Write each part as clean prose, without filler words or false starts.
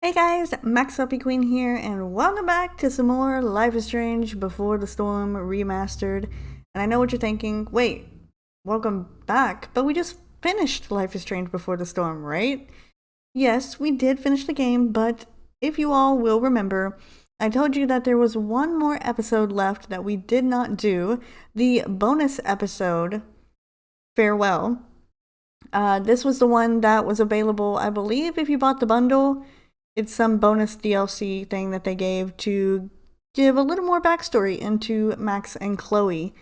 Hey guys, MaxLPQueen here, and welcome back to some more Life is Strange Before the Storm Remastered. And I know what you're thinking, wait, welcome back, but we just finished Life is Strange Before the Storm, right? Yes, we did finish the game, but if you all will remember, I told you that there was one more episode left that we did not do, the bonus episode, Farewell. This was the one that was available, I believe, if you bought the bundle. It's some bonus DLC thing that they gave to give a little more backstory into Max and Chloe.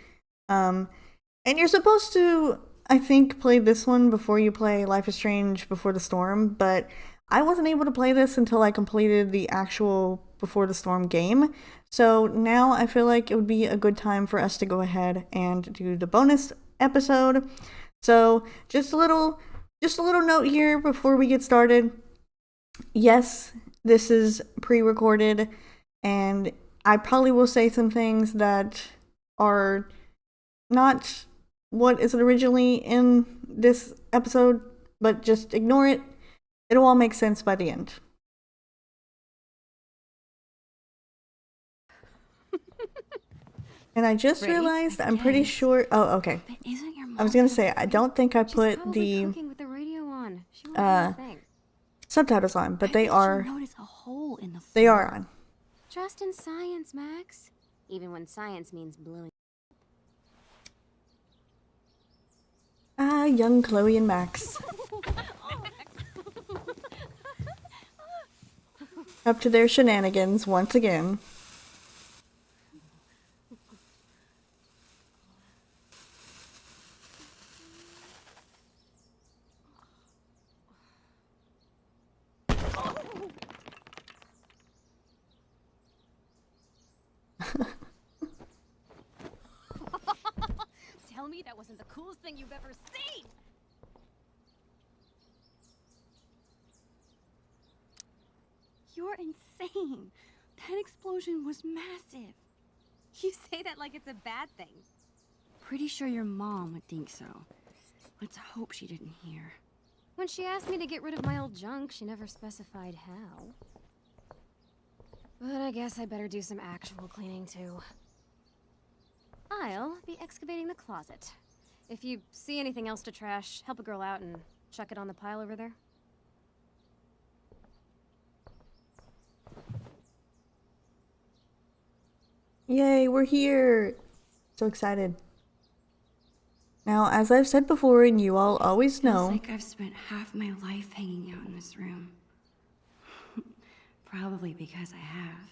And you're supposed to, I think, play this one before you play Life is Strange Before the Storm, but I wasn't able to play this until I completed the actual Before the Storm game. So now I feel like it would be a good time for us to go ahead and do the bonus episode. So just a little note here before we get started. Yes, this is pre-recorded, and I probably will say some things that are not what is originally in this episode, but just ignore it. It'll all make sense by the end. And I just realized I'm pretty sure. Oh, okay. I was gonna say I don't think I put the subtitles on, but they are on. Trust in science, Max. Even when science means blowing. Young Chloe and Max. Up to their shenanigans once again. Tell me that wasn't the coolest thing you've ever seen! You're insane. That explosion was massive. You say that like it's a bad thing. Pretty sure your mom would think so. Let's hope she didn't hear. When she asked me to get rid of my old junk, she never specified how. But I guess I better do some actual cleaning too. I'll be excavating the closet. If you see anything else to trash, help a girl out and chuck it on the pile over there. Yay, we're here! So excited. Now, as I've said before, and you all always know... Feels like I've spent half my life hanging out in this room. Probably because I have.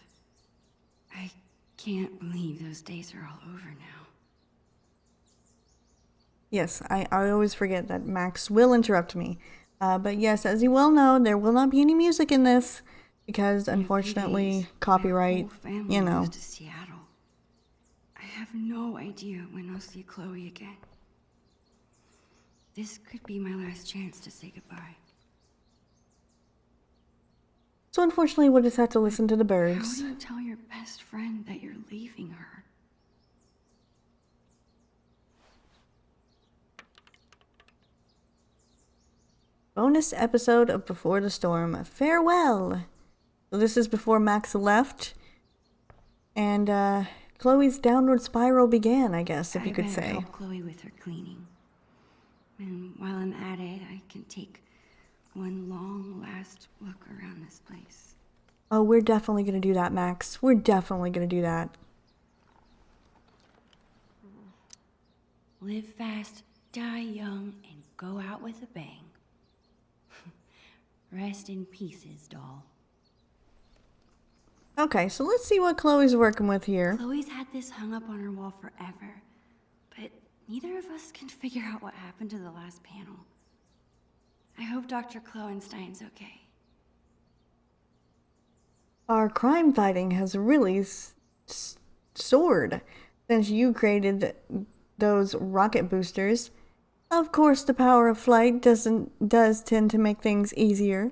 I can't believe those days are all over now. Yes, I always forget that Max will interrupt me. But yes, as you well know, there will not be any music in this, because unfortunately, copyright, you know. Moved to Seattle. I have no idea when I'll see Chloe again. This could be my last chance to say goodbye. So unfortunately, we'll just have to listen to the birds. How do you tell your best friend that you're leaving her? Bonus episode of Before the Storm, Farewell! So this is before Max left, and Chloe's downward spiral began, I guess, if you could say. Help Chloe with her cleaning. And while I'm at it, I can take one long last look around this place. Oh, we're definitely gonna do that, Max. We're definitely gonna do that. Live fast, die young, and go out with a bang. Rest in pieces, doll. Okay, so let's see what Chloe's working with here. Chloe's had this hung up on her wall forever, but neither of us can figure out what happened to the last panel. I hope Dr. Kloenstein's okay. Our crime fighting has really soared since you created those rocket boosters. Of course, the power of flight does tend to make things easier.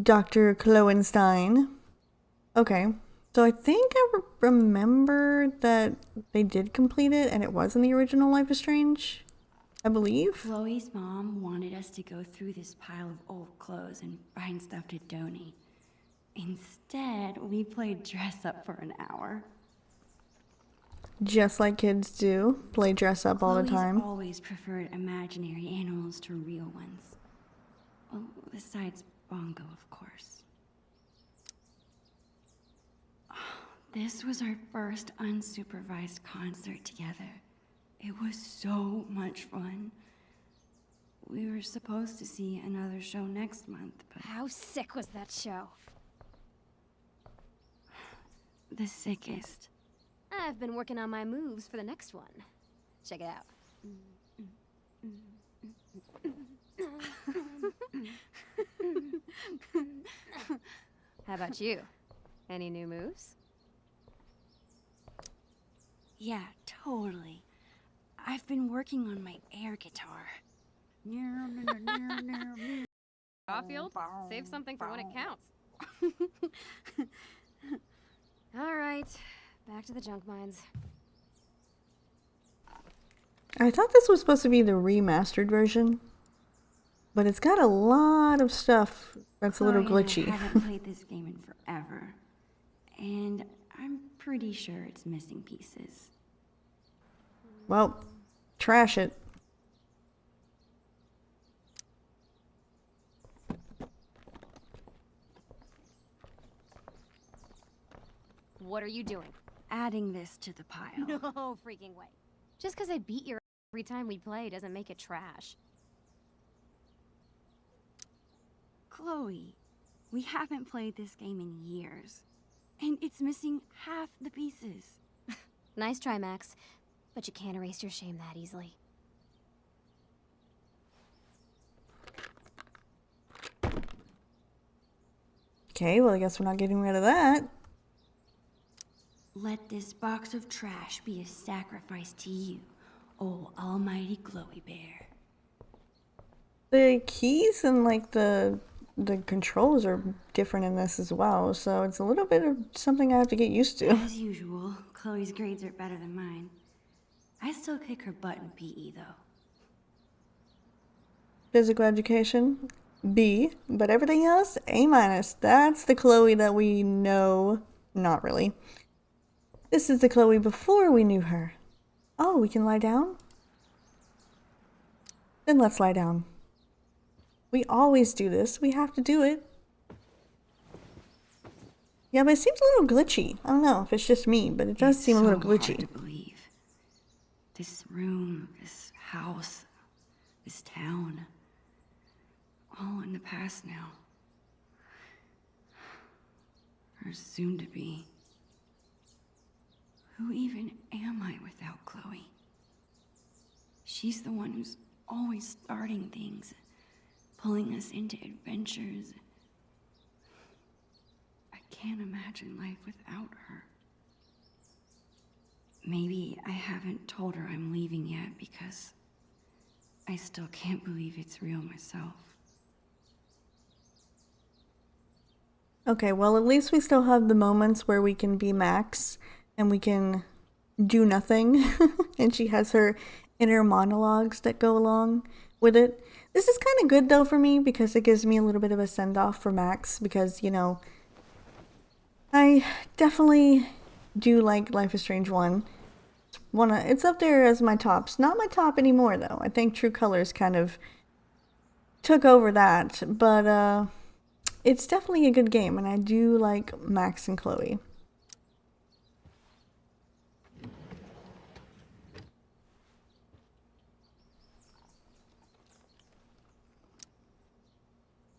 Dr. Kloenstein. Okay, so I think I remember that they did complete it, and it was in the original Life is Strange, I believe. Chloe's mom wanted us to go through this pile of old clothes and find stuff to donate. Instead, we played dress up for an hour. Just like kids do, play dress up all the Chloe's time. always preferred imaginary animals to real ones. Well, besides Bongo, of course. This was our first unsupervised concert together. It was so much fun. We were supposed to see another show next month, but How sick was that show? the sickest. I've been working on my moves for the next one. Check it out. How about you? Any new moves? Yeah, totally. I've been working on my air guitar. Caulfield, save something for when it counts. All right, back to the junk mines. I thought this was supposed to be the remastered version, but it's got a lot of stuff that's a little Chloe and I glitchy. haven't played this game in forever, and I'm pretty sure it's missing pieces. Well, trash it. What are you doing? Adding this to the pile. No freaking way. Just because I beat your every time we play doesn't make it trash. Chloe, we haven't played this game in years, and it's missing half the pieces. Nice try, Max. But you can't erase your shame that easily. Okay, well, I guess we're not getting rid of that. Let this box of trash be a sacrifice to you, oh almighty Chloe Bear. The keys and like the controls are different in this as well, so it's a little bit of something I have to get used to. As usual, Chloe's grades are better than mine. I still kick her butt in PE, though. Physical education, B, but everything else, A minus. That's the Chloe that we know. Not really. This is the Chloe before we knew her. Oh, we can lie down? Then let's lie down. We always do this. We have to do it. Yeah, but it seems a little glitchy. I don't know if it's just me, but it does seem a little glitchy. Hard to believe. This room, this house, this town, all in the past now. Or soon to be. Who even am I without Chloe? She's the one who's always starting things, pulling us into adventures. I can't imagine life without her. Maybe I haven't told her I'm leaving yet because I still can't believe it's real myself. Okay, well, at least we still have the moments where we can be Max and we can do nothing. And she has her inner monologues that go along with it. This is kind of good, though, for me because it gives me a little bit of a send-off for Max because, you know, I definitely do like Life is Strange 1. It's up there as my tops. Not my top anymore, though. I think True Colors kind of took over that. But it's definitely a good game, and I do like Max and Chloe.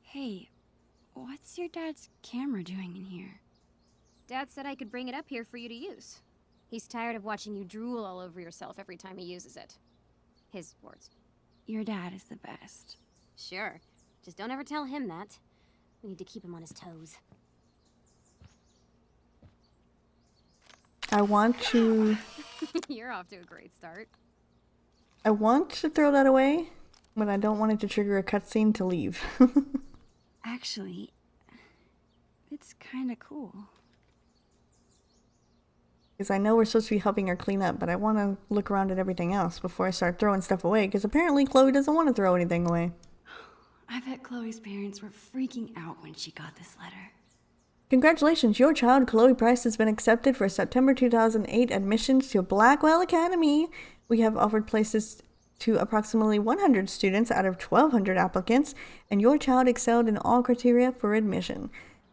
Hey, what's your dad's camera doing in here? Dad said I could bring it up here for you to use. He's tired of watching you drool all over yourself every time he uses it. His words. Your dad is the best. Sure. Just don't ever tell him that. We need to keep him on his toes. I want to You're off to a great start. throw that away, but I don't want it to trigger a cutscene to leave. Actually, it's kinda cool. Because I know we're supposed to be helping her clean up, but I want to look around at everything else before I start throwing stuff away, because apparently Chloe doesn't want to throw anything away. I bet Chloe's parents were freaking out when she got this letter. Congratulations, your child, Chloe Price, has been accepted for September 2008 admissions to Blackwell Academy. We have offered places to approximately 100 students out of 1,200 applicants, and your child excelled in all criteria for admission.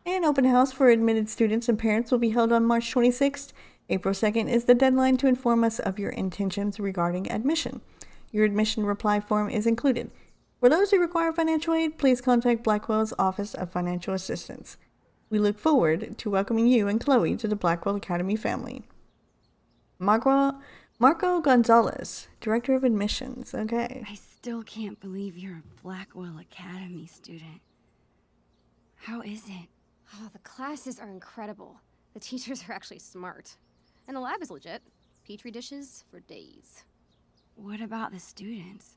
An open house for admitted students and parents will be held on March 26th. April 2nd is the deadline to inform us of your intentions regarding admission. Your admission reply form is included. For those who require financial aid, please contact Blackwell's Office of Financial Assistance. We look forward to welcoming you and Chloe to the Blackwell Academy family. Marco Gonzalez, Director of Admissions. Okay. I still can't believe you're a Blackwell Academy student. How is it? Oh, the classes are incredible. The teachers are actually smart. And the lab is legit. Petri dishes for days. What about the students?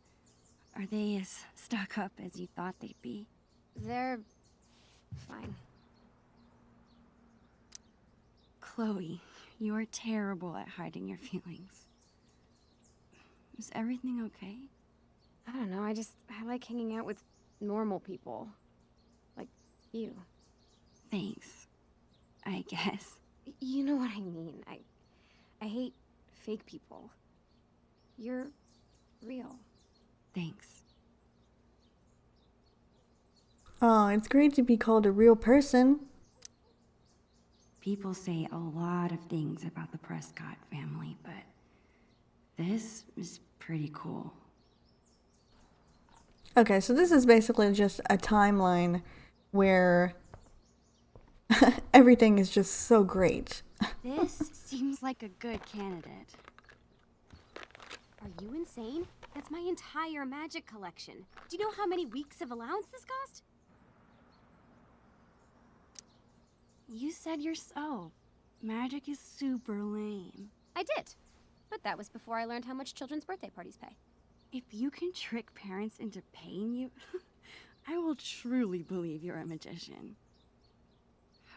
Are they as stuck up as you thought they'd be? They're fine. Chloe, you're terrible at hiding your feelings. Is everything okay? I don't know, I like hanging out with normal people. Like you. Thanks, I guess. You know what I mean. I hate fake people. You're real. Thanks. Oh, it's great to be called a real person. People say a lot of things about the Prescott family, but this is pretty cool. Okay, so this is basically just a timeline where everything is just so great. This seems like a good candidate. Are you insane? That's my entire magic collection. Do you know how many weeks of allowance this cost? You said yourself, magic is super lame. I did. But that was before I learned how much children's birthday parties pay. If you can trick parents into paying you, I will truly believe you're a magician.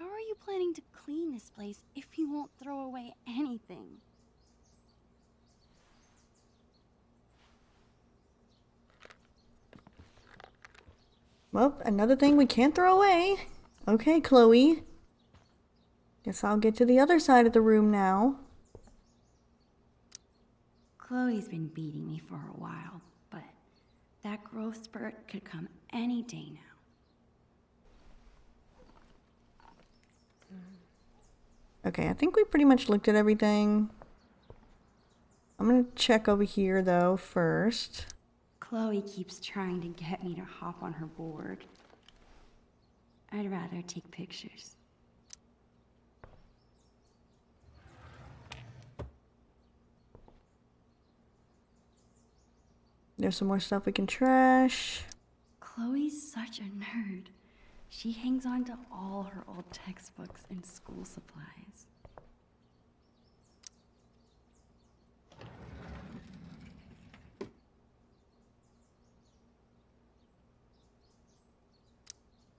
How are you planning to clean this place if you won't throw away anything? Well, another thing we can't throw away. Okay, Chloe. Guess I'll get to the other side of the room now. Chloe's been beating me for a while, but that growth spurt could come any day now. Okay, I think we pretty much looked at everything. I'm gonna check over here though first. Chloe keeps trying to get me to hop on her board. I'd rather take pictures. There's some more stuff we can trash. Chloe's such a nerd. She hangs on to all her old textbooks and school supplies.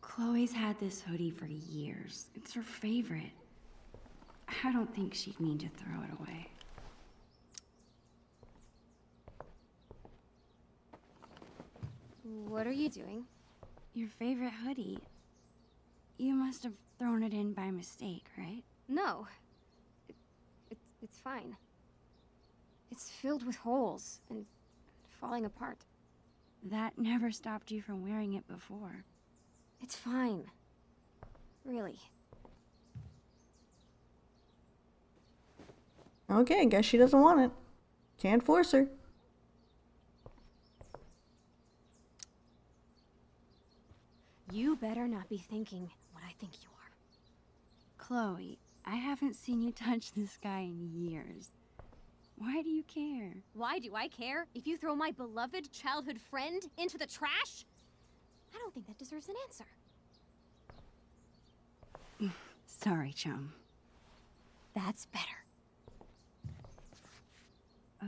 Chloe's had this hoodie for years. It's her favorite. I don't think she'd mean to throw it away. What are you doing? Your favorite hoodie. You must have thrown it in by mistake, right? No. It's fine. It's filled with holes and falling apart. That never stopped you from wearing it before. It's fine. Really. Okay, guess she doesn't want it. Can't force her. You better not be thinking what I think you are. Chloe, I haven't seen you touch this guy in years. Why do you care? Why do I care if you throw my beloved childhood friend into the trash? I don't think that deserves an answer. Sorry, chum. That's better.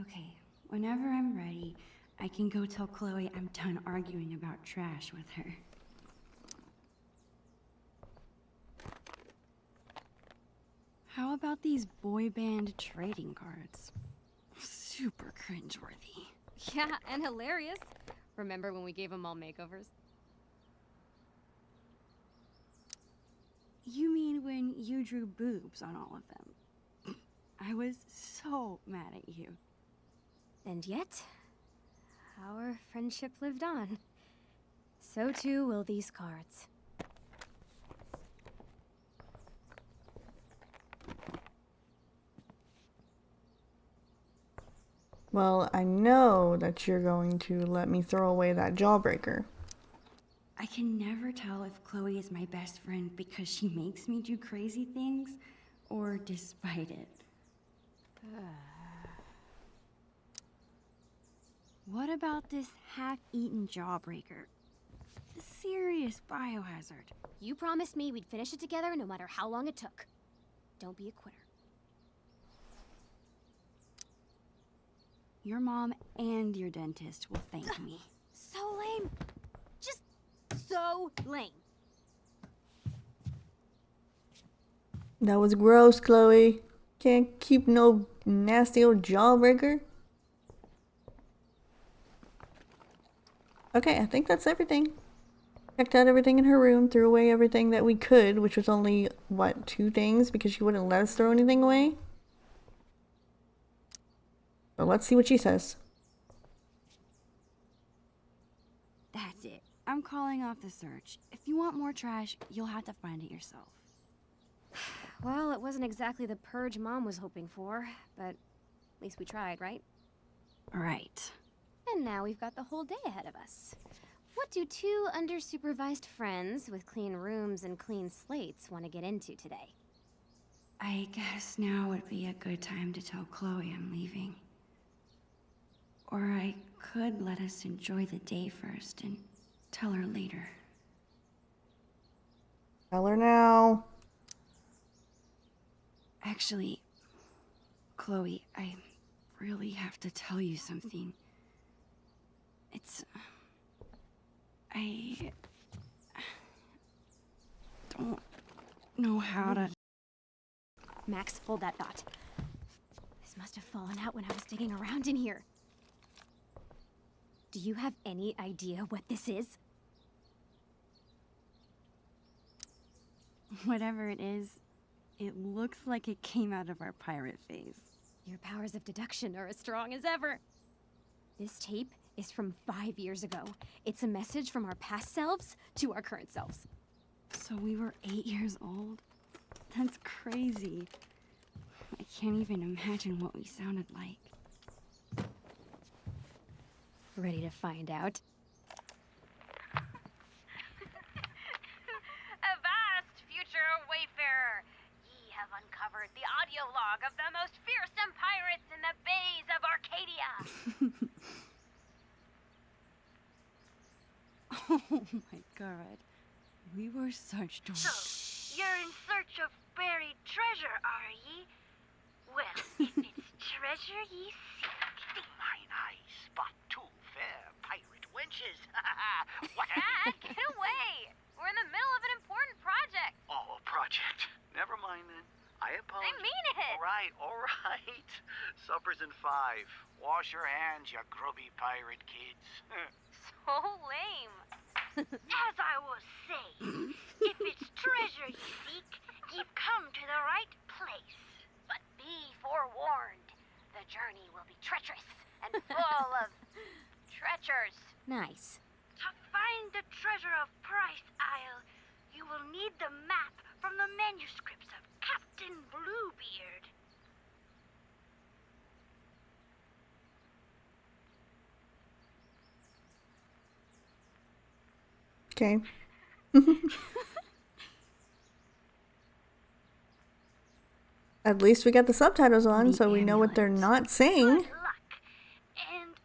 Okay, whenever I'm ready, I can go tell Chloe I'm done arguing about trash with her. How about these boy band trading cards? Super cringeworthy. Yeah, and hilarious. Remember when we gave them all makeovers? You mean when you drew boobs on all of them? I was so mad at you. And yet, our friendship lived on. So too will these cards. Well, I know that you're going to let me throw away that jawbreaker. I can never tell if Chloe is my best friend because she makes me do crazy things, or despite it. What about this half-eaten jawbreaker? A serious biohazard. You promised me we'd finish it together no matter how long it took. Don't be a quitter. Your mom and your dentist will thank me. So lame. Just so lame. That was gross, Chloe. Can't keep no nasty old jawbreaker. Okay, I think that's everything. Checked out everything in her room, threw away everything that we could, which was only, what, 2 things because she wouldn't let us throw anything away? But let's see what she says. That's it. I'm calling off the search. If you want more trash, you'll have to find it yourself. Well, it wasn't exactly the purge Mom was hoping for, but at least we tried, right? Right. And now we've got the whole day ahead of us. What do 2 undersupervised friends with clean rooms and clean slates want to get into today? I guess now would be a good time to tell Chloe I'm leaving. Or I could let us enjoy the day first and tell her later. Tell her now. Actually, Chloe, I really have to tell you something. I don't know how to... Max, hold that thought. This must have fallen out when I was digging around in here. Do you have any idea what this is? Whatever it is, it looks like it came out of our pirate phase. Your powers of deduction are as strong as ever. This tape is from 5 years ago. It's a message from our past selves to our current selves. So we were 8 years old? That's crazy. I can't even imagine what we sounded like. Ready to find out? Avast, future wayfarer! Ye have uncovered the audio log of the most fearsome pirates in the bays of Arcadia! Oh my god. We were such dorks. So, you're in search of buried treasure, are ye? Well, if it's treasure ye seek, Mine eyes spot 2 fair pirate wenches. What Dad, get away! We're in the middle of an important project! Oh, project. Never mind then. I apologize. I mean it! All right. Supper's in 5. Wash your hands, you grubby pirate kids. So lame. As I was saying, if it's treasure ye seek, ye've come to the right place. But be forewarned, the journey will be treacherous and full of treacherous. Nice. To find the treasure of Price Isle, you will need the map from the manuscripts of Captain Bluebeard. Okay. At least we got the subtitles on, The so we know what they're amulet. not saying. Good luck. And,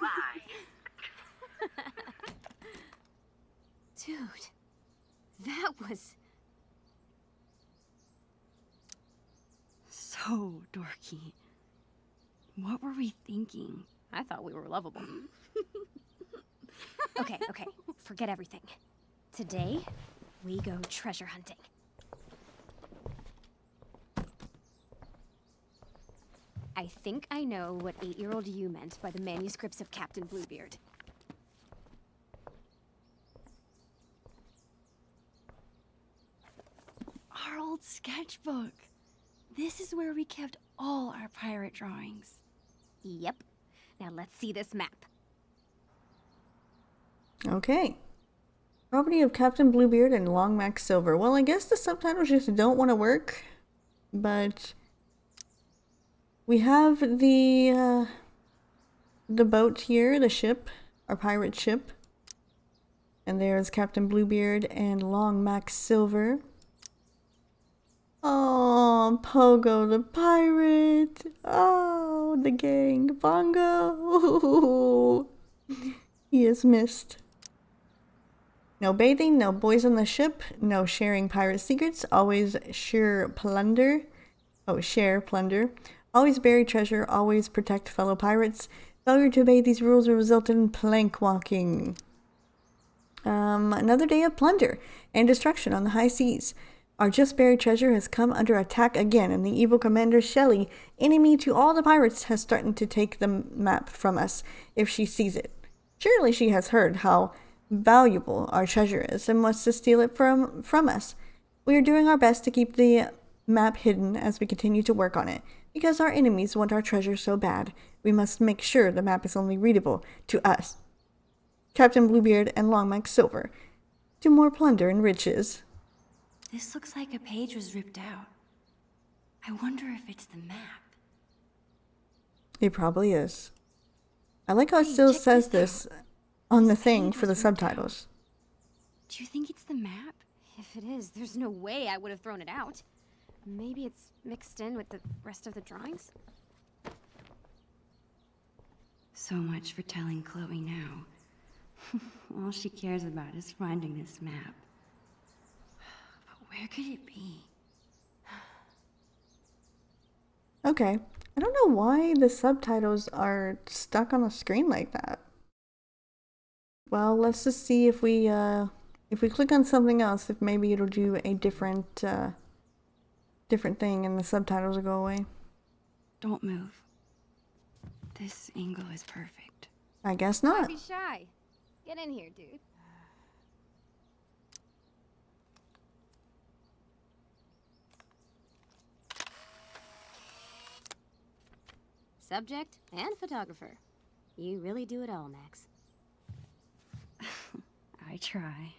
bye. Dude, that was... So dorky. What were we thinking? I thought we were lovable. Okay, forget everything. Today, we go treasure hunting. I think I know what 8-year-old you meant by the manuscripts of Captain Bluebeard. our old sketchbook. This is where we kept all our pirate drawings. Yep. Now let's see this map. Okay. Property of Captain Bluebeard and Long Max Silver. Well, I guess the subtitles just don't want to work, but we have the boat here, the ship, our pirate ship. And there's Captain Bluebeard and Long Max Silver. Oh, Pogo the pirate. Oh, the gang. Bongo. He is missed. No bathing, no boys on the ship, no sharing pirate secrets, always share plunder. Oh, share plunder. Always bury treasure, always protect fellow pirates. Failure to obey these rules will result in plank walking. Another day of plunder and destruction on the high seas. Our just buried treasure has come under attack again, and the evil commander Shelley, enemy to all the pirates, has threatened to take the map from us if she sees it. Surely she has heard how valuable our treasure is and wants to steal it from us. We are doing our best to keep the map hidden as we continue to work on it, because our enemies want our treasure so bad. We must make sure the map is only readable to us. Captain Bluebeard and Long Max Silver. To more plunder and riches. This looks like a page was ripped out. I wonder if it's the map. It probably is. I like how it still says this on the thing for the subtitles. Do you think it's the map? If it is, there's no way I would have thrown it out. Maybe it's mixed in with the rest of the drawings? So much for telling Chloe now. All she cares about is finding this map. But where could it be? Okay. I don't know why the subtitles are stuck on the screen like that. Well, let's just see if we click on something else, if maybe it'll do a different thing and the subtitles will go away. Don't move. This angle is perfect. I guess Don't not. be shy. Get in here, dude. Subject and photographer. You really do it all, Max. I try.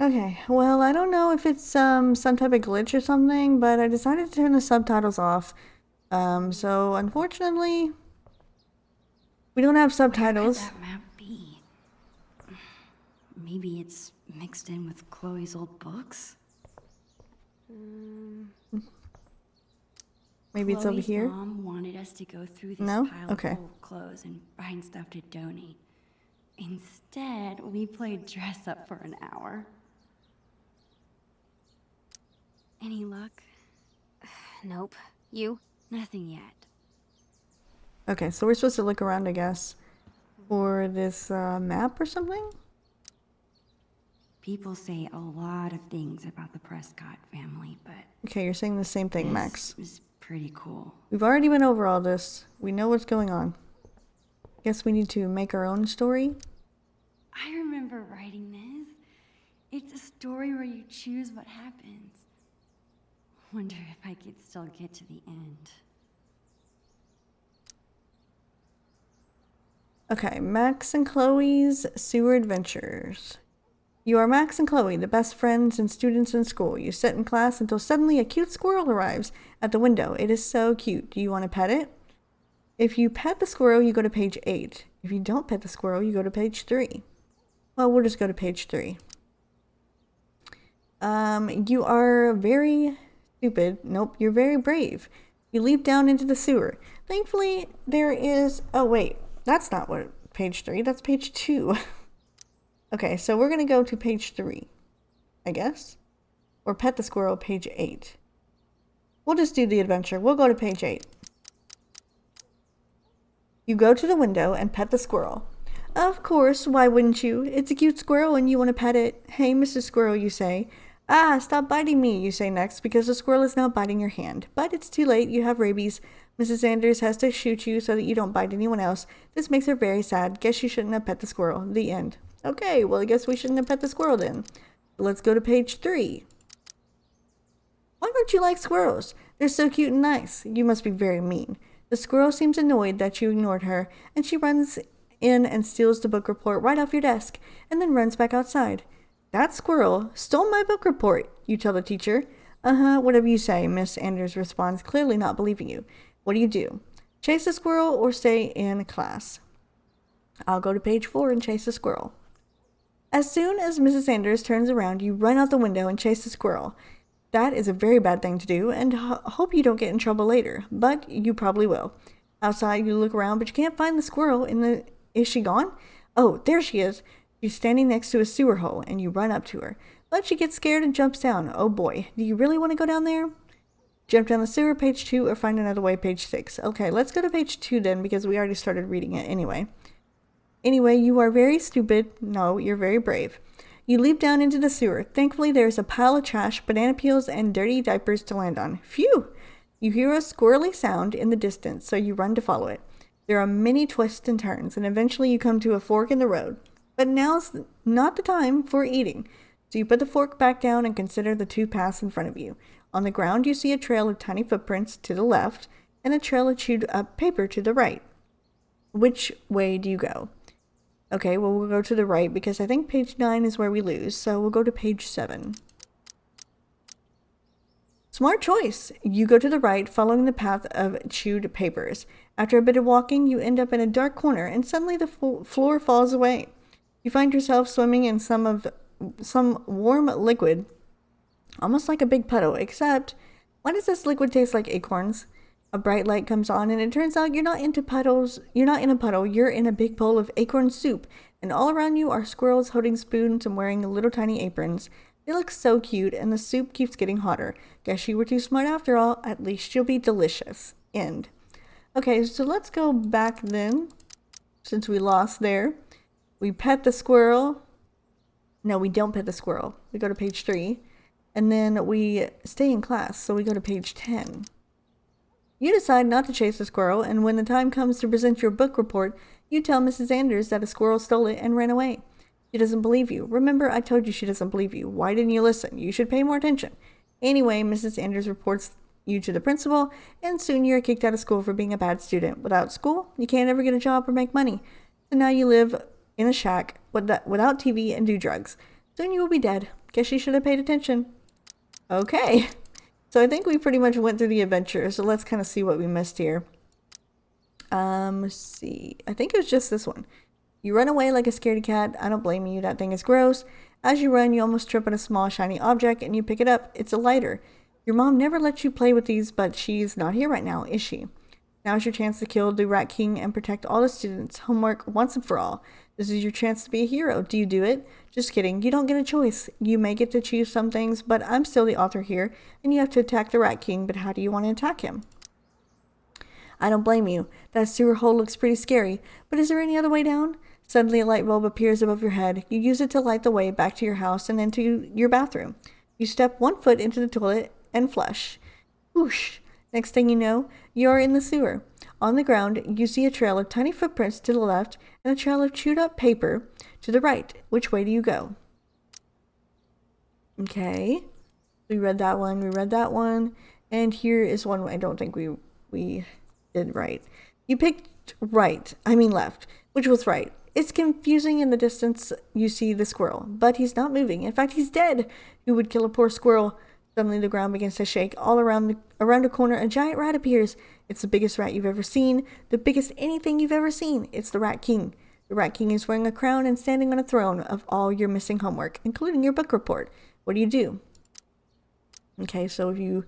Okay, well, I don't know if it's some type of glitch or something, but I decided to turn the subtitles off. So unfortunately, we don't have subtitles. Where could that map be? Maybe it's mixed in with Chloe's old books? Maybe it's over Chloe's here. Mom wanted us to go through this No? pile Okay. of old clothes and find stuff to donate. Instead, we played dress up for an hour. Any luck? Nope. You? Nothing yet. Okay, so we're supposed to look around, I guess, for this map or something? People say a lot of things about the Prescott family, but Okay, you're saying the same thing, Max. this is pretty cool. We've already been over all this. We know what's going on. Guess we need to make our own story? I remember writing this. It's a story where you choose what happens. Wonder if I could still get to the end. Okay, Max and Chloe's sewer adventures. You are Max and Chloe, the best friends and students in school. You sit in class until suddenly a cute squirrel arrives at the window. It is so cute. Do you want to pet it? If you pet the squirrel, you go to page 8. If you don't pet the squirrel, you go to page 3. Well, we'll just go to page 3. You are very stupid. Nope, you're very brave. You leap down into the sewer. Thankfully, there is... Oh, wait. That's not what page 3. That's page 2. Okay, so we're going to go to page 3, I guess. Or pet the squirrel, page 8. We'll just do the adventure. We'll go to page 8. You go to the window and pet the squirrel. Of course, why wouldn't you? It's a cute squirrel and you want to pet it. Hey, Mrs. Squirrel, you say. Ah, stop biting me, you say next, because the squirrel is now biting your hand. But it's too late, you have rabies. Mrs. Sanders has to shoot you so that you don't bite anyone else. This makes her very sad. Guess you shouldn't have pet the squirrel. The end. Okay, well, I guess we shouldn't have pet the squirrel then. Let's go to page 3. Why don't you like squirrels? They're so cute and nice. You must be very mean. The squirrel seems annoyed that you ignored her, and she runs in and steals the book report right off your desk, and then runs back outside. That squirrel stole my book report, you tell the teacher. Uh-huh, whatever you say, Miss Anders responds, clearly not believing you. What do? Chase the squirrel or stay in class? I'll go to page 4 and chase the squirrel. As soon as Mrs. Anders turns around, you run out the window and chase the squirrel. That is a very bad thing to do, and hope you don't get in trouble later, but you probably will. Outside, you look around, but you can't find the squirrel Is she gone? Oh, there she is. She's standing next to a sewer hole, and you run up to her. But she gets scared and jumps down. Oh boy, do you really want to go down there? Jump down the sewer, page 2, or find another way, page 6. Okay, let's go to page 2 then, because we already started reading it anyway. Anyway, you are very stupid. No, you're very brave. You leap down into the sewer. Thankfully, there's a pile of trash, banana peels, and dirty diapers to land on. Phew! You hear a squirrely sound in the distance, so you run to follow it. There are many twists and turns, and eventually you come to a fork in the road. But now's not the time for eating. So you put the fork back down and consider the 2 paths in front of you. On the ground, you see a trail of tiny footprints to the left, and a trail of chewed up paper to the right. Which way do you go? Okay, well, we'll go to the right because I think page 9 is where we lose, so we'll go to page 7. Smart choice. You go to the right, following the path of chewed papers. After a bit of walking, you end up in a dark corner, and suddenly the floor falls away. You find yourself swimming in some warm liquid, almost like a big puddle, except, why does this liquid taste like acorns? A bright light comes on, and it turns out you're not in a puddle, you're in a big bowl of acorn soup, and all around you are squirrels holding spoons and wearing little tiny aprons. They look so cute, and the soup keeps getting hotter. Guess you were too smart after all. At least you'll be delicious. End. Okay, so let's go back then, since we lost there. We pet the squirrel. No, we don't pet the squirrel. We go to page 3, and then we stay in class, so we go to page 10. You decide not to chase the squirrel, and when the time comes to present your book report, you tell Mrs. Anders that a squirrel stole it and ran away. She doesn't believe you. Remember, I told you she doesn't believe you. Why didn't you listen? You should pay more attention. Anyway, Mrs. Anders reports you to the principal, and soon you're kicked out of school for being a bad student. Without school, you can't ever get a job or make money. So now you live in a shack without TV and do drugs. Soon you will be dead. Guess you should have paid attention. Okay. So I think we pretty much went through the adventure, so let's kind of see what we missed here. Let's see. I think it was just this one. You run away like a scaredy cat. I don't blame you. That thing is gross. As you run, you almost trip on a small shiny object, and you pick it up. It's a lighter. Your mom never lets you play with these, but she's not here right now, is she? Now's your chance to kill the Rat King and protect all the students' homework once and for all. This is your chance to be a hero. Do you do it? Just kidding. You don't get a choice. You may get to choose some things, but I'm still the author here, and you have to attack the Rat King, but how do you want to attack him? I don't blame you. That sewer hole looks pretty scary, but is there any other way down? Suddenly a light bulb appears above your head. You use it to light the way back to your house and into your bathroom. You step 1 foot into the toilet and flush. Whoosh! Next thing you know, you're in the sewer. On the ground, you see a trail of tiny footprints to the left and a trail of chewed up paper to the right. Which way do you go? Okay. We read that one. And here is one I don't think we did right. You picked left. Which was right? It's confusing. In the distance, you see the squirrel, but he's not moving. In fact, he's dead. Who would kill a poor squirrel? Suddenly, the ground begins to shake. All around a corner, a giant rat appears. It's the biggest rat you've ever seen, the biggest anything you've ever seen. It's the Rat King. The Rat King is wearing a crown and standing on a throne of all your missing homework, including your book report. What do? Okay, so if you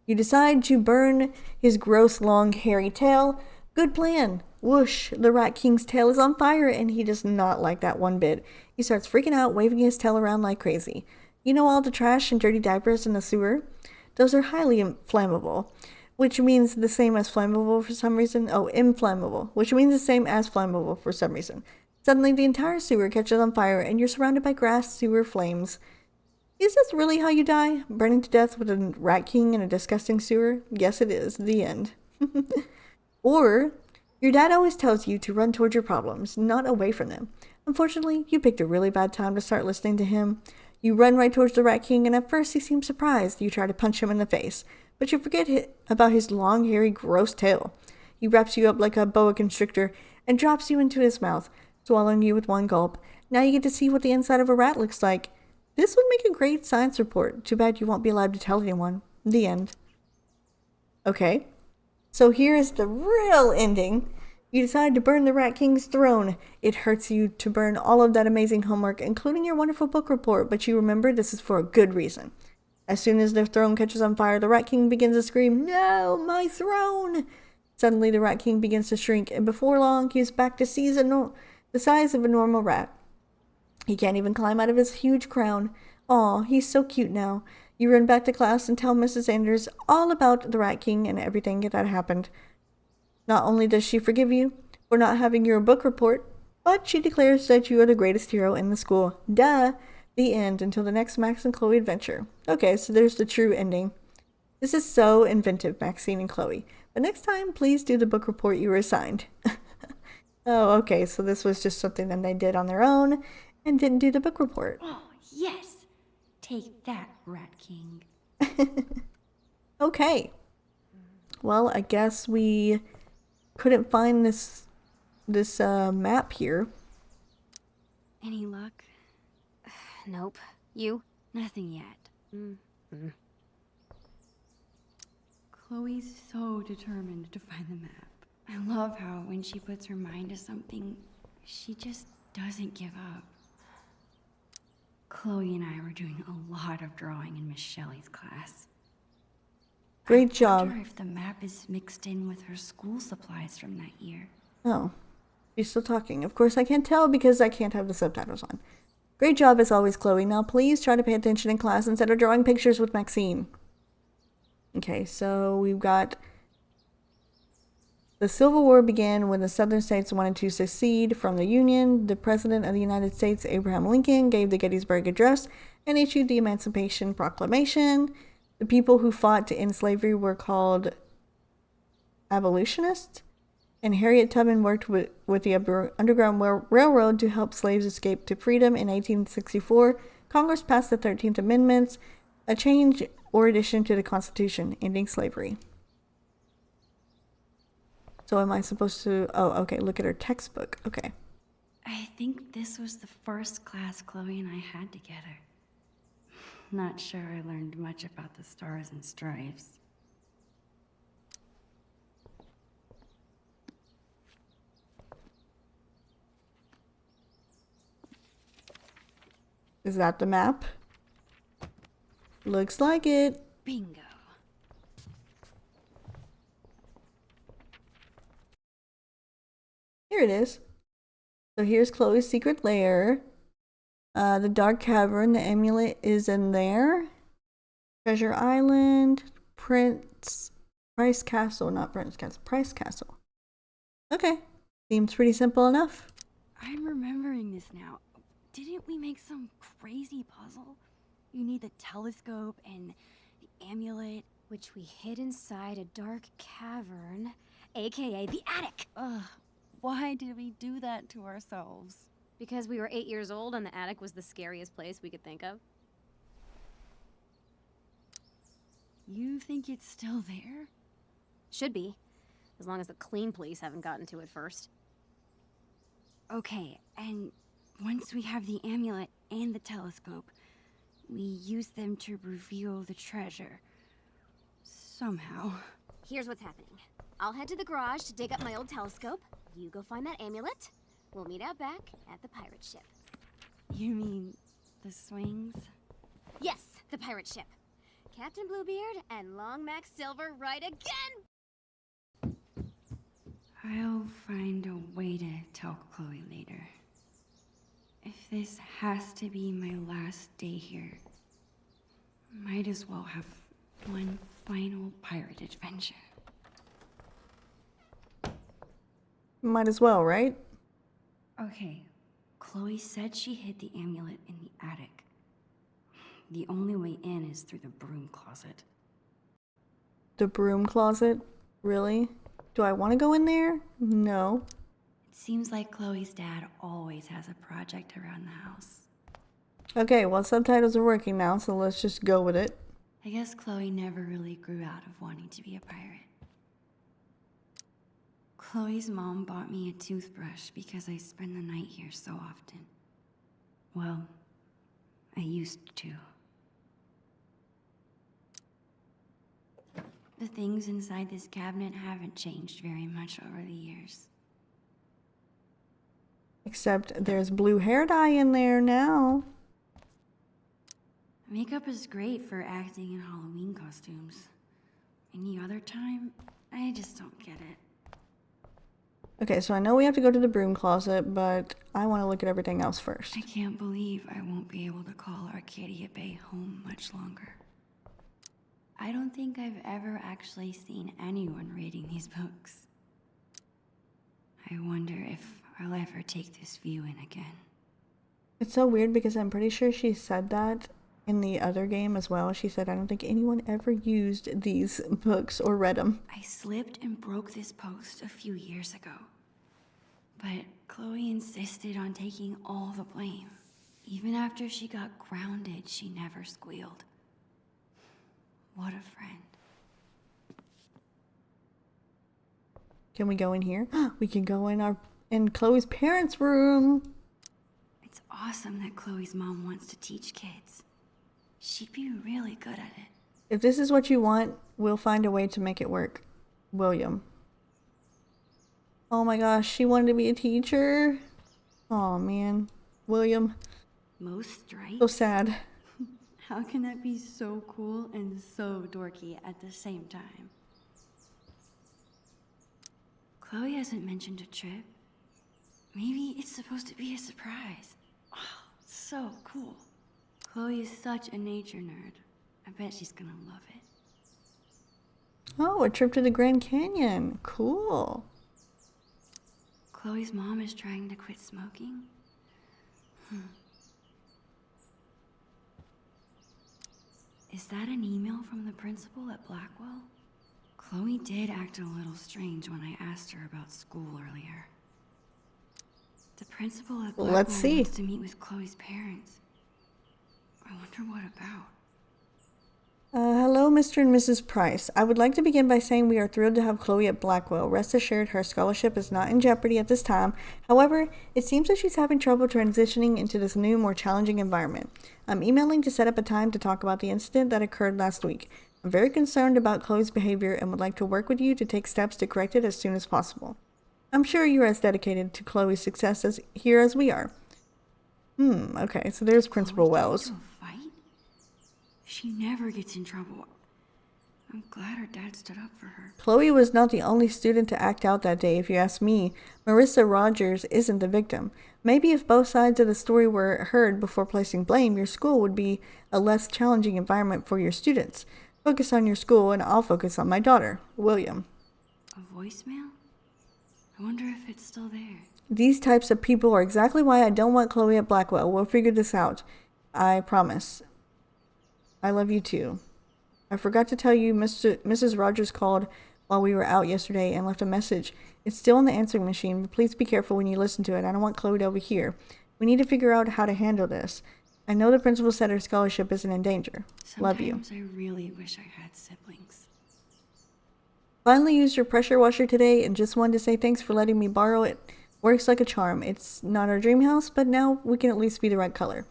decide to burn his gross, long, hairy tail. Good plan. Whoosh, the Rat King's tail is on fire, and he does not like that one bit. He starts freaking out, waving his tail around like crazy. You know all the trash and dirty diapers in the sewer? Those are highly flammable, which means the same as flammable for some reason. Oh, inflammable, which means the same as flammable for some reason. Suddenly, the entire sewer catches on fire, and you're surrounded by grass sewer flames. Is this really how you die? Burning to death with a Rat King in a disgusting sewer? Yes, it is. The end. Or, your dad always tells you to run towards your problems, not away from them. Unfortunately, you picked a really bad time to start listening to him. You run right towards the Rat King, and at first he seems surprised. You try to punch him in the face, but you forget about his long, hairy, gross tail. He wraps you up like a boa constrictor and drops you into his mouth, swallowing you with one gulp. Now you get to see what the inside of a rat looks like. This would make a great science report. Too bad you won't be allowed to tell anyone. The end. Okay, so here is the real ending. You decide to burn the Rat King's throne. It hurts you to burn all of that amazing homework, including your wonderful book report, but you remember this is for a good reason. As soon as the throne catches on fire, the Rat King begins to scream, "No, my throne!" Suddenly, the Rat King begins to shrink, and before long, he is back to the size of a normal rat. He can't even climb out of his huge crown. Aw, he's so cute now. You run back to class and tell Mrs. Anders all about the Rat King and everything that happened. Not only does she forgive you for not having your book report, but she declares that you are the greatest hero in the school. Duh! The end, until the next Max and Chloe adventure. Okay, so there's the true ending. This is so inventive, Maxine and Chloe. But next time, please do the book report you were assigned. Oh, okay, so this was just something that they did on their own and didn't do the book report. Oh, yes! Take that, Rat King. Okay. Well, I guess we couldn't find this map here. Any luck? Nope. You? Nothing yet. Chloe's so determined to find the map. I love how when she puts her mind to something, she just doesn't give up. Chloe and I were doing a lot of drawing in Miss Shelley's class. Great job. I wonder if the map is mixed in with her school supplies from that year. Oh, she's still talking. Of course I can't tell because I can't have the subtitles on. Great job as always, Chloe. Now please try to pay attention in class instead of drawing pictures with Maxine. Okay, so we've got... The Civil War began when the Southern states wanted to secede from the Union. The President of the United States, Abraham Lincoln, gave the Gettysburg Address and issued the Emancipation Proclamation. The people who fought to end slavery were called abolitionists, and Harriet Tubman worked with the Underground Railroad to help slaves escape to freedom. In 1864, Congress passed the 13th Amendment, a change or addition to the Constitution, ending slavery. So am I supposed to... Oh, okay, look at her textbook. Okay. I think this was the first class Chloe and I had together. Not sure I learned much about the stars and stripes. Is that the map? Looks like it. Bingo. Here it is. So here's Chloe's secret lair. The dark cavern, the amulet is in there. Treasure Island, Price Castle, not Prince Castle, Price Castle. Okay, seems pretty simple enough. I'm remembering this now. Didn't we make some crazy puzzle? You need the telescope and the amulet. Which we hid inside a dark cavern, aka the attic. Ugh, why did we do that to ourselves? Because we were 8 years old and the attic was the scariest place we could think of. You think it's still there? Should be. As long as the clean police haven't gotten to it first. Okay, and once we have the amulet and the telescope, we use them to reveal the treasure. Somehow. Here's what's happening. I'll head to the garage to dig up my old telescope. You go find that amulet. We'll meet out back at the pirate ship. You mean the swings? Yes, the pirate ship. Captain Bluebeard and Long Max Silver right again! I'll find a way to tell Chloe later. If this has to be my last day here, might as well have one final pirate adventure. Might as well, right? Okay, Chloe said she hid the amulet in the attic. The only way in is through the broom closet. The broom closet? Really? Do I want to go in there? No. It seems like Chloe's dad always has a project around the house. Okay, well, subtitles are working now, so let's just go with it. I guess Chloe never really grew out of wanting to be a pirate. Chloe's mom bought me a toothbrush because I spend the night here so often. Well, I used to. The things inside this cabinet haven't changed very much over the years. Except there's blue hair dye in there now. Makeup is great for acting in Halloween costumes. Any other time, I just don't get it. Okay, so I know we have to go to the broom closet, but I want to look at everything else first. I can't believe I won't be able to call Arcadia Bay home much longer. I don't think I've ever actually seen anyone reading these books. I wonder if I'll ever take this view in again. It's so weird because I'm pretty sure she said that in the other game as well. She said, I don't think anyone ever used these books or read them. I slipped and broke this post a few years ago. But Chloe insisted on taking all the blame. Even after she got grounded, she never squealed. What a friend. Can we go in here? We can go in Chloe's parents' room. It's awesome that Chloe's mom wants to teach kids. She'd be really good at it. If this is what you want, we'll find a way to make it work. William. Oh my gosh, she wanted to be a teacher. Oh man. William. Most stripes? So sad. How can that be so cool and so dorky at the same time? Chloe hasn't mentioned a trip. Maybe it's supposed to be a surprise. Oh, so cool. Chloe is such a nature nerd. I bet she's gonna love it. Oh, a trip to the Grand Canyon. Cool. Chloe's mom is trying to quit smoking? Is that an email from the principal at Blackwell? Chloe did act a little strange when I asked her about school earlier. The principal at Blackwell Let's see. wants to meet with Chloe's parents. I wonder what about. Hello, Mr. and Mrs. Price. I would like to begin by saying we are thrilled to have Chloe at Blackwell. Rest assured, her scholarship is not in jeopardy at this time. However, it seems that she's having trouble transitioning into this new, more challenging environment. I'm emailing to set up a time to talk about the incident that occurred last week. I'm very concerned about Chloe's behavior and would like to work with you to take steps to correct it as soon as possible. I'm sure you're as dedicated to Chloe's success as we are. Okay, so there's Principal Wells. Fight? She never gets in trouble. I'm glad her dad stood up for her. Chloe was not the only student to act out that day, if you ask me. Marissa Rogers isn't the victim. Maybe if both sides of the story were heard before placing blame, your school would be a less challenging environment for your students. Focus on your school and I'll focus on my daughter, William. A voicemail? I wonder if it's still there. These types of people are exactly why I don't want Chloe at Blackwell. We'll figure this out. I promise. I love you too. I forgot to tell you Mrs. Rogers called while we were out yesterday and left a message. It's still in the answering machine, but please be careful when you listen to it. I don't want Chloe to overhear. We need to figure out how to handle this. I know the principal said her scholarship isn't in danger. Love you. Sometimes I really wish I had siblings. Finally used your pressure washer today and just wanted to say thanks for letting me borrow it. Works like a charm. It's not our dream house, but now we can at least be the right color.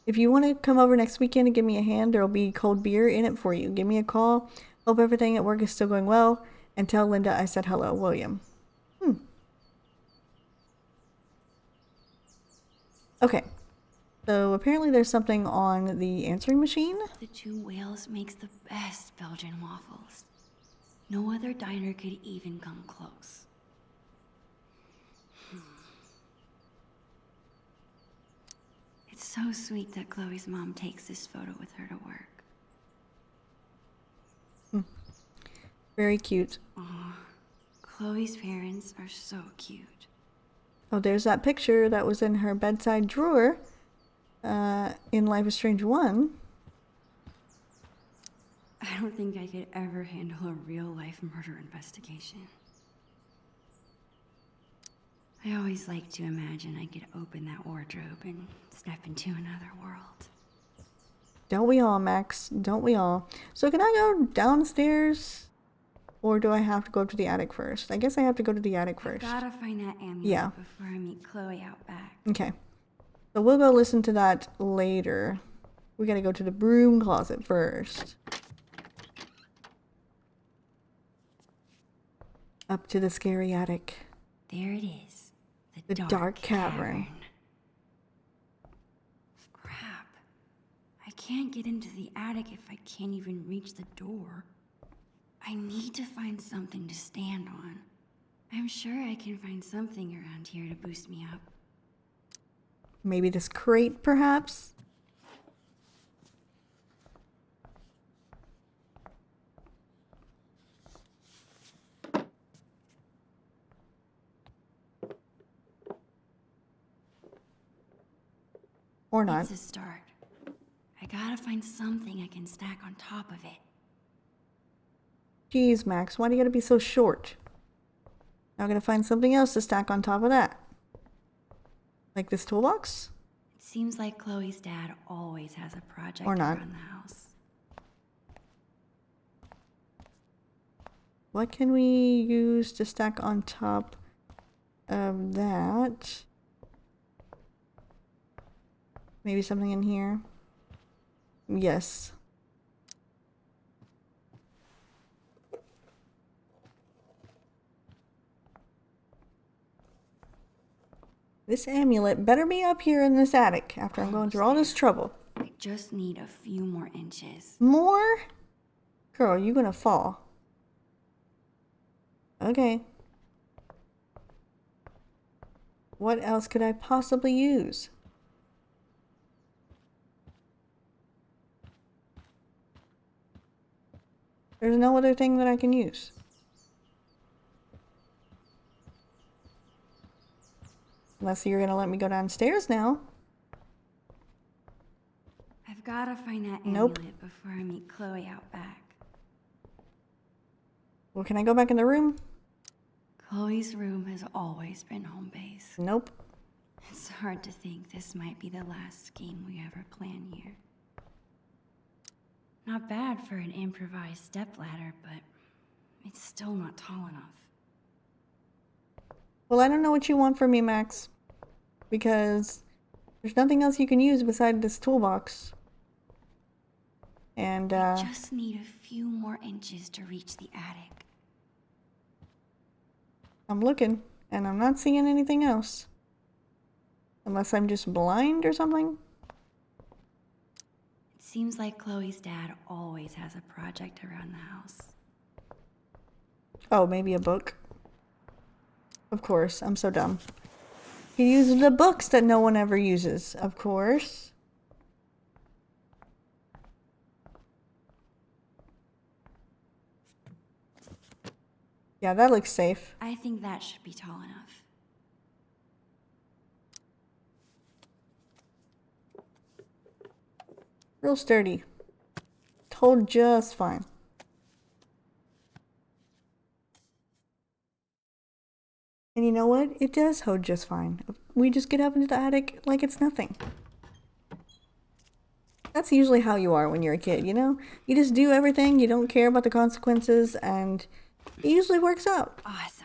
If you want to come over next weekend and give me a hand, there'll be cold beer in it for you. Give me a call. Hope everything at work is still going well. And tell Linda I said hello, William. Okay. So apparently there's something on the answering machine. The Two Whales makes the best Belgian waffles. No other diner could even come close. It's so sweet that Chloe's mom takes this photo with her to work. Very cute. Aw, Chloe's parents are so cute. Oh, there's that picture that was in her bedside drawer in Life is Strange 1. I don't think I could ever handle a real-life murder investigation. I always like to imagine I could open that wardrobe and step into another world. Don't we all, Max? Don't we all? So can I go downstairs? Or do I have to go up to the attic first? I guess I have to go to the attic first. I gotta find that amulet Yeah. before I meet Chloe out back. Okay. So we'll go listen to that later. We gotta go to the broom closet first. Up to the scary attic. There it is. The dark cavern. Crap. I can't get into the attic if I can't even reach the door. I need to find something to stand on. I'm sure I can find something around here to boost me up. Maybe this crate, perhaps? Or not. It's a start. I gotta find something I can stack on top of it. Jeez, Max, why do you gotta be so short? Now I'm gonna find something else to stack on top of that. Like this toolbox? It seems like Chloe's dad always has a project Or not. around the house. What can we use to stack on top of that? Maybe something in here? Yes. This amulet better be up here in this attic after I'm going through all this trouble. I just need a few more inches. More? Girl, you're gonna fall. Okay. What else could I possibly use? There's no other thing that I can use. Unless you're gonna let me go downstairs now. I've gotta find that Nope. amulet before I meet Chloe out back. Well, can I go back in the room? Chloe's room has always been home base. Nope. It's hard to think this might be the last scheme we ever plan here. Not bad for an improvised stepladder, but it's still not tall enough. Well, I don't know what you want from me, Max. Because there's nothing else you can use beside this toolbox. And, I just need a few more inches to reach the attic. I'm looking, and I'm not seeing anything else. Unless I'm just blind or something. It seems like Chloe's dad always has a project around the house. Oh, maybe a book. Of course, I'm so dumb. He uses the books that no one ever uses, of course. Yeah, that looks safe. I think that should be tall enough. Real sturdy. Hold just fine. And you know what? It does hold just fine. We just get up into the attic like it's nothing. That's usually how you are when you're a kid, you know? You just do everything, you don't care about the consequences, and it usually works out. Awesome.